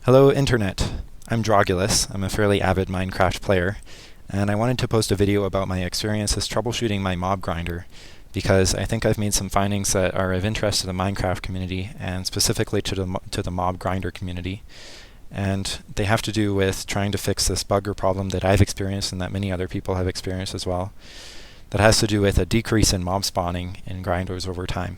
Hello Internet, I'm Drogulus. I'm a fairly avid Minecraft player, and I wanted to post a video about my experiences troubleshooting my mob grinder, because I think I've made some findings that are of interest to the Minecraft community, and specifically to the mob grinder community. And they have to do with trying to fix this bug or problem that I've experienced and that many other people have experienced as well, that has to do with a decrease in mob spawning in grinders over time.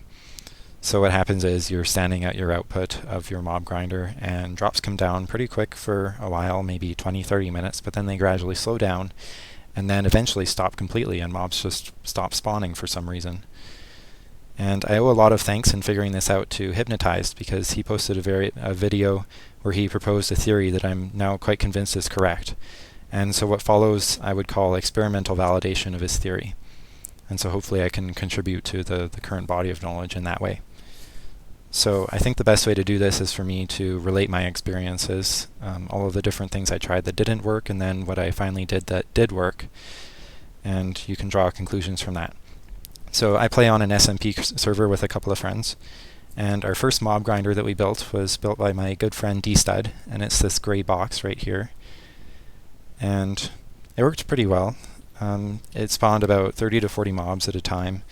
So what happens is you're standing at your output of your mob grinder and drops come down pretty quick for a while, maybe 20-30 minutes, but then they gradually slow down and then eventually stop completely and mobs just stop spawning for some reason. And I owe a lot of thanks in figuring this out to Hypnotizd, because he posted a video where he proposed a theory that I'm now quite convinced is correct. And so what follows I would call experimental validation of his theory. And so hopefully I can contribute to the current body of knowledge in that way. So I think the best way to do this is for me to relate my experiences, all of the different things I tried that didn't work, and then what I finally did that did work, and you can draw conclusions from that. So I play on an SMP server with a couple of friends, and our first mob grinder that we built was built by my good friend Dratted, and it's this gray box right here. And it worked pretty well. It spawned about 30 to 40 mobs at a time,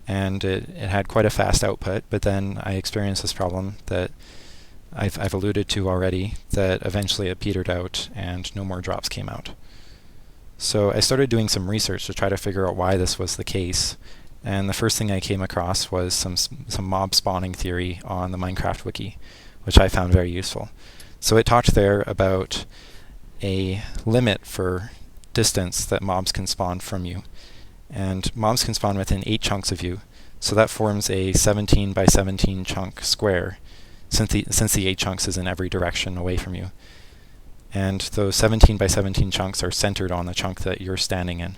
and it had quite a fast output, but then I experienced this problem that I've alluded to already, that eventually it petered out and no more drops came out. So I started doing some research to try to figure out why this was the case, and the first thing I came across was some mob spawning theory on the Minecraft wiki, which I found very useful. So it talked there about a limit for distance that mobs can spawn from you. And mobs can spawn within 8 chunks of you, so that forms a 17 by 17 chunk square, since the 8 chunks is in every direction away from you. And those 17 by 17 chunks are centered on the chunk that you're standing in.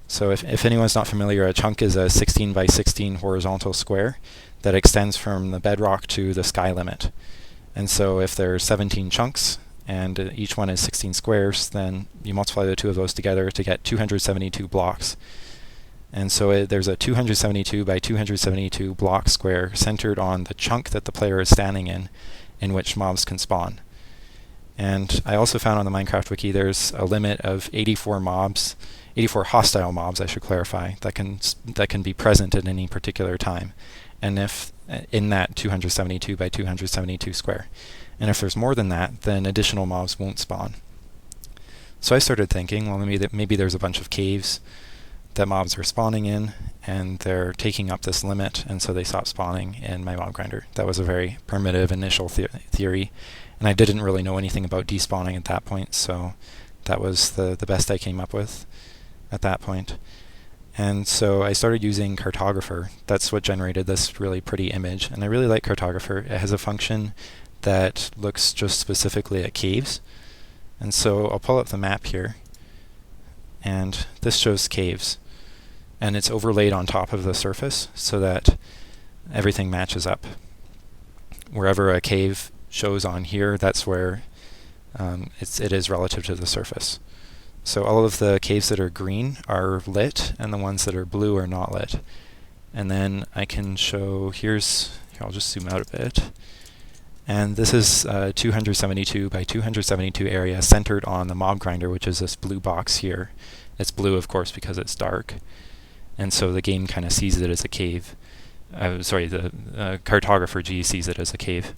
So if anyone's not familiar, a chunk is a 16 by 16 horizontal square that extends from the bedrock to the sky limit. And so if there's 17 chunks, and each one is 16 squares, then you multiply the two of those together to get 272 blocks. And so there's a 272 by 272 block square centered on the chunk that the player is standing in which mobs can spawn. And I also found on the Minecraft wiki there's a limit of 84 hostile mobs, I should clarify, that can be present at any particular time, and if in that 272 by 272 square. And if there's more than that, then additional mobs won't spawn. So I started thinking, well, maybe there's a bunch of caves that mobs are spawning in, and they're taking up this limit, and so they stop spawning in my mob grinder. That was a very primitive initial theory, and I didn't really know anything about despawning at that point, so that was the best I came up with at that point. And so I started using Cartographer. That's what generated this really pretty image, and I really like Cartographer. It has a function that looks just specifically at caves, and so I'll pull up the map here, and this shows caves, and it's overlaid on top of the surface so that everything matches up. Wherever a cave shows on here, that's where it is relative to the surface. So all of the caves that are green are lit, and the ones that are blue are not lit. And then I can show, here I'll just zoom out a bit. And this is 272 by 272 area centered on the mob grinder, which is this blue box here. It's blue, of course, because it's dark, and so the game kind of sees it as a cave. The Cartographer G sees it as a cave.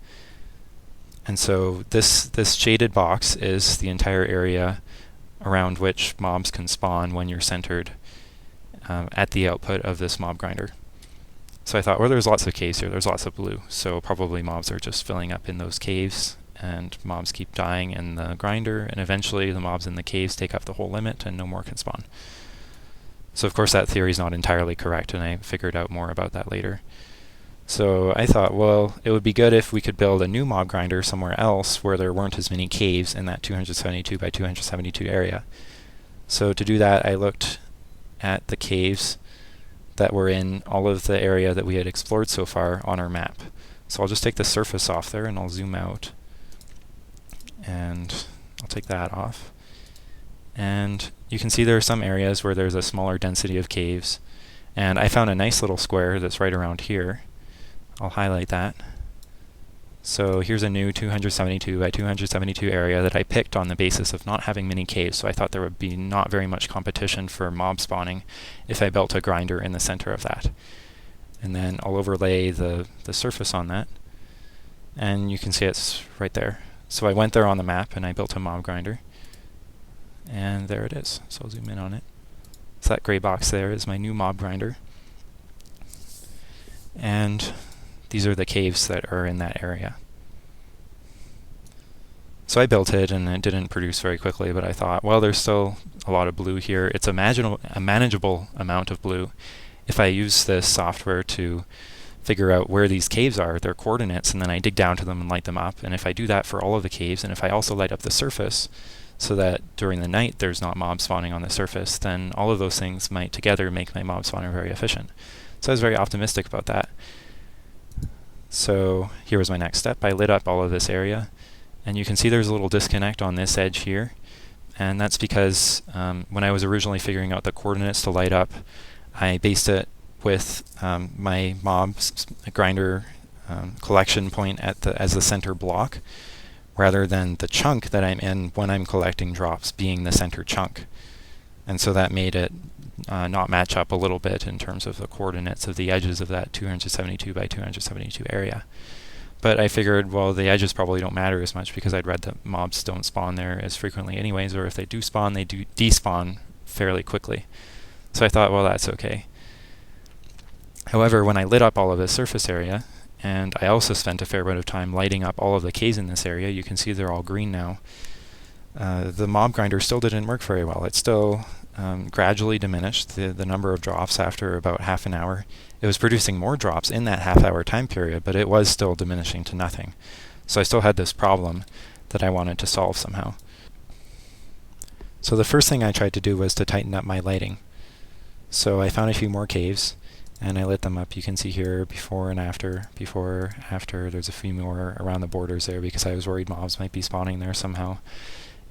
And so this shaded box is the entire area around which mobs can spawn when you're centered at the output of this mob grinder. So I thought, well, there's lots of caves here, there's lots of blue, so probably mobs are just filling up in those caves, and mobs keep dying in the grinder, and eventually the mobs in the caves take up the whole limit and no more can spawn. So of course that theory is not entirely correct, and I figured out more about that later. So I thought, well, it would be good if we could build a new mob grinder somewhere else where there weren't as many caves in that 272 by 272 area. So to do that, I looked at the caves that were in all of the area that we had explored so far on our map. So I'll just take the surface off there, and I'll zoom out, and I'll take that off. And you can see there are some areas where there's a smaller density of caves, and I found a nice little square that's right around here. I'll highlight that. So here's a new 272 by 272 area that I picked on the basis of not having many caves, so I thought there would be not very much competition for mob spawning if I built a grinder in the center of that. And then I'll overlay the surface on that, and you can see it's right there. So I went there on the map and I built a mob grinder, and there it is. So I'll zoom in on it. So that gray box there is my new mob grinder. And these are the caves that are in that area. So I built it, and it didn't produce very quickly, but I thought, well, there's still a lot of blue here. It's a manageable amount of blue. If I use this software to figure out where these caves are, their coordinates, and then I dig down to them and light them up, and if I do that for all of the caves, and if I also light up the surface so that during the night there's not mob spawning on the surface, then all of those things might together make my mob spawner very efficient. So I was very optimistic about that. So here was my next step. I lit up all of this area, and you can see there's a little disconnect on this edge here, and that's because when I was originally figuring out the coordinates to light up, I based it with my mob grinder collection point as the center block, rather than the chunk that I'm in when I'm collecting drops being the center chunk. And so that made it not match up a little bit in terms of the coordinates of the edges of that 272 by 272 area. But I figured, well, the edges probably don't matter as much because I'd read that mobs don't spawn there as frequently anyways, or if they do spawn, they do despawn fairly quickly. So I thought, well, that's okay. However, when I lit up all of this surface area, and I also spent a fair bit of time lighting up all of the caves in this area, you can see they're all green now, the mob grinder still didn't work very well. It still gradually diminished the number of drops after about half an hour. It was producing more drops in that half-hour time period, but it was still diminishing to nothing. So I still had this problem that I wanted to solve somehow. So the first thing I tried to do was to tighten up my lighting. So I found a few more caves, and I lit them up. You can see here before and after. Before, after, there's a few more around the borders there because I was worried mobs might be spawning there somehow.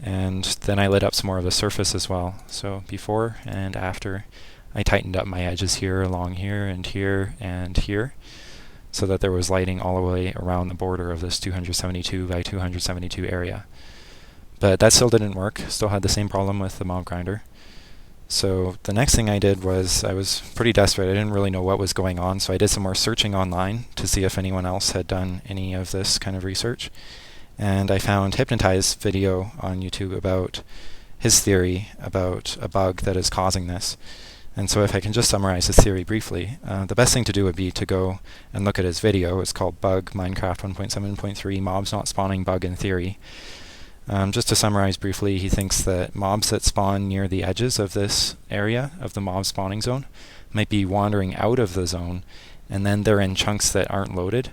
And then I lit up some more of the surface as well. So before and after, I tightened up my edges here, along here, and here, and here, so that there was lighting all the way around the border of this 272 by 272 area. But that still didn't work. Still had the same problem with the mob grinder. So the next thing I did was, I was pretty desperate. I didn't really know what was going on, so I did some more searching online to see if anyone else had done any of this kind of research. And I found Hypnotizd video on YouTube about his theory about a bug that is causing this. And so if I can just summarize his theory briefly, the best thing to do would be to go and look at his video. It's called Bug Minecraft 1.7.3 Mobs Not Spawning Bug in Theory. Just to summarize briefly, he thinks that mobs that spawn near the edges of this area of the mob spawning zone might be wandering out of the zone, and then they're in chunks that aren't loaded,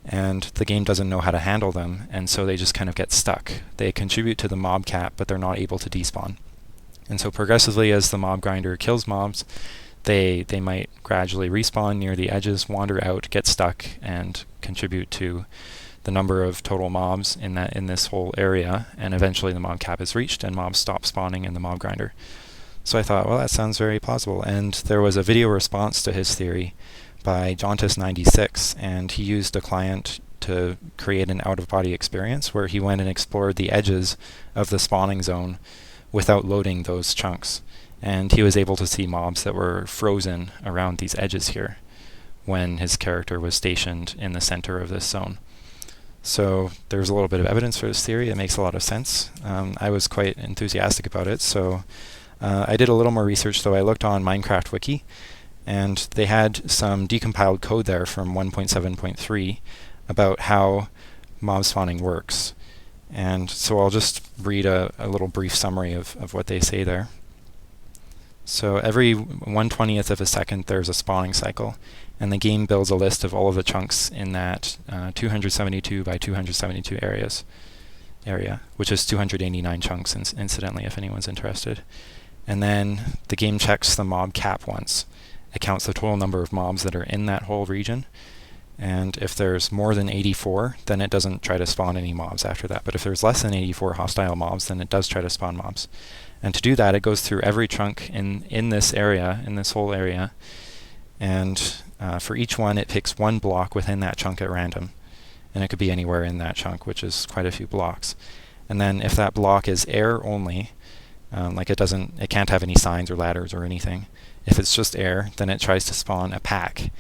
and the game doesn't know how to handle them, and so they just kind of get stuck. They contribute to the mob cap, but they're not able to despawn. And so progressively, as the mob grinder kills mobs, they might gradually respawn near the edges, wander out, get stuck, and contribute to the number of total mobs in this whole area, and eventually the mob cap is reached and mobs stop spawning in the mob grinder. So I thought, well, that sounds very plausible. And there was a video response to his theory by Jauntus96, and he used a client to create an out-of-body experience where he went and explored the edges of the spawning zone without loading those chunks. And he was able to see mobs that were frozen around these edges here when his character was stationed in the center of this zone. So there's a little bit of evidence for this theory. It makes a lot of sense. I was quite enthusiastic about it, so I did a little more research, though. I looked on Minecraft Wiki, and they had some decompiled code there from 1.7.3 about how mob spawning works. And so I'll just read a little brief summary of what they say there. So every 1/20th of a second there's a spawning cycle, and the game builds a list of all of the chunks in that 272 by 272 area, which is 289 chunks incidentally, if anyone's interested. And then the game checks the mob cap once. It counts the total number of mobs that are in that whole region, and if there's more than 84, then it doesn't try to spawn any mobs after that. But if there's less than 84 hostile mobs, then it does try to spawn mobs. And to do that, it goes through every chunk in this area, in this whole area, and for each one it picks one block within that chunk at random. and it could be anywhere in that chunk, which is quite a few blocks. And then if that block is air only, like it can't have any signs or ladders or anything. If it's just air, then it tries to spawn a pack.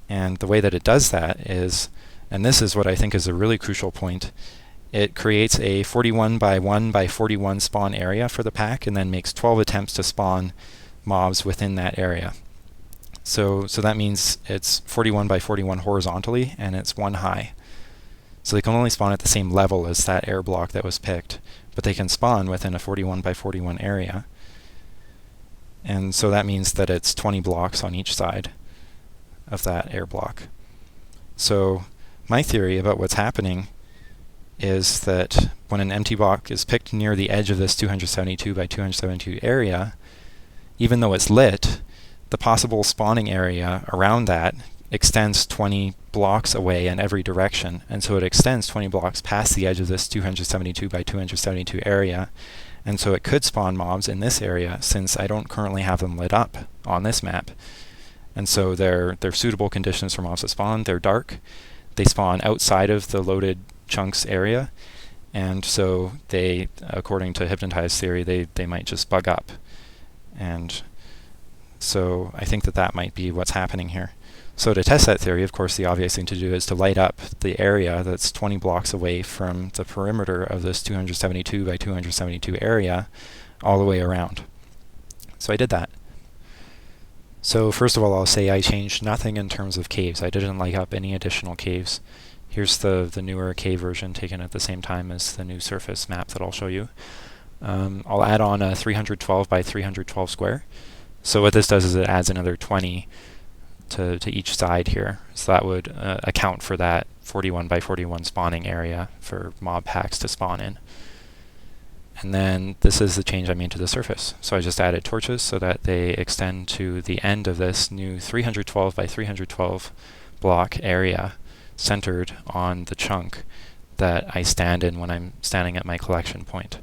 And the way that it does that is, and this is what I think is a really crucial point, it creates a 41 by 1 by 41 spawn area for the pack and then makes 12 attempts to spawn mobs within that area. So that means it's 41 by 41 horizontally and it's 1 high. So they can only spawn at the same level as that air block that was picked, but they can spawn within a 41 by 41 area. And so that means that it's 20 blocks on each side of that air block. So my theory about what's happening is that when an empty block is picked near the edge of this 272 by 272 area, even though it's lit, the possible spawning area around that extends 20 blocks away in every direction, and so it extends 20 blocks past the edge of this 272 by 272 area, and so it could spawn mobs in this area since I don't currently have them lit up on this map. And so they're suitable conditions for mobs to spawn. They're dark. They spawn outside of the loaded chunks area, and so they, according to Hypnotizd theory, they might just bug up. And so I think that might be what's happening here. So to test that theory, of course, the obvious thing to do is to light up the area that's 20 blocks away from the perimeter of this 272 by 272 area all the way around. So I did that. So first of all, I'll say I changed nothing in terms of caves. I didn't light up any additional caves. Here's the newer cave version taken at the same time as the new surface map that I'll show you. I'll add on a 312 by 312 square. So what this does is it adds another 20 to each side here. So that would account for that 41 by 41 spawning area for mob packs to spawn in. And then this is the change I made to the surface. So I just added torches so that they extend to the end of this new 312 by 312 block area centered on the chunk that I stand in when I'm standing at my collection point.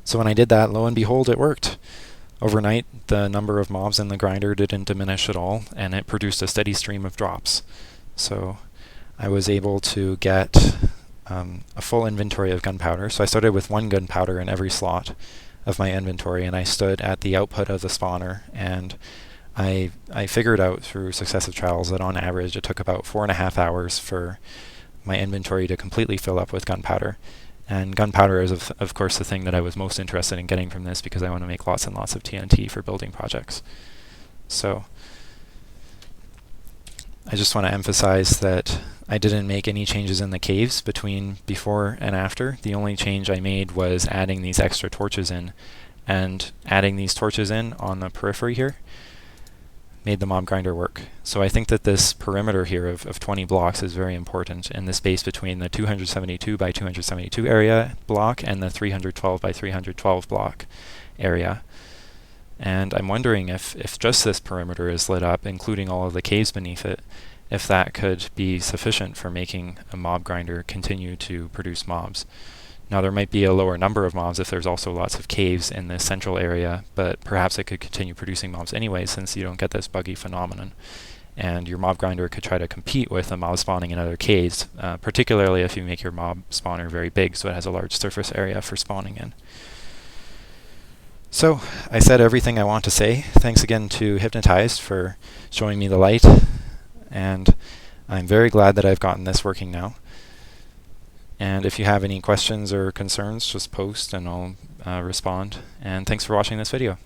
So when I did that, lo and behold, it worked. Overnight, the number of mobs in the grinder didn't diminish at all, and it produced a steady stream of drops. So I was able to get a full inventory of gunpowder. So I started with 1 gunpowder in every slot of my inventory, and I stood at the output of the spawner, and I figured out through successive trials that on average it took about 4.5 hours for my inventory to completely fill up with gunpowder. And gunpowder is, of course, the thing that I was most interested in getting from this because I want to make lots and lots of TNT for building projects. So I just want to emphasize that I didn't make any changes in the caves between before and after. The only change I made was adding these extra torches in, and adding these torches in on the periphery here made the mob grinder work. So I think that this perimeter here of 20 blocks is very important, and the space between the 272 by 272 area block and the 312 by 312 block area. And I'm wondering if just this perimeter is lit up, including all of the caves beneath it, if that could be sufficient for making a mob grinder continue to produce mobs. Now there might be a lower number of mobs if there's also lots of caves in this central area, but perhaps it could continue producing mobs anyway since you don't get this buggy phenomenon. And your mob grinder could try to compete with a mob spawning in other caves, particularly if you make your mob spawner very big so it has a large surface area for spawning in. So I said everything I want to say. Thanks again to Hypnotizd for showing me the light, and I'm very glad that I've gotten this working now. And if you have any questions or concerns, just post and I'll respond. And thanks for watching this video.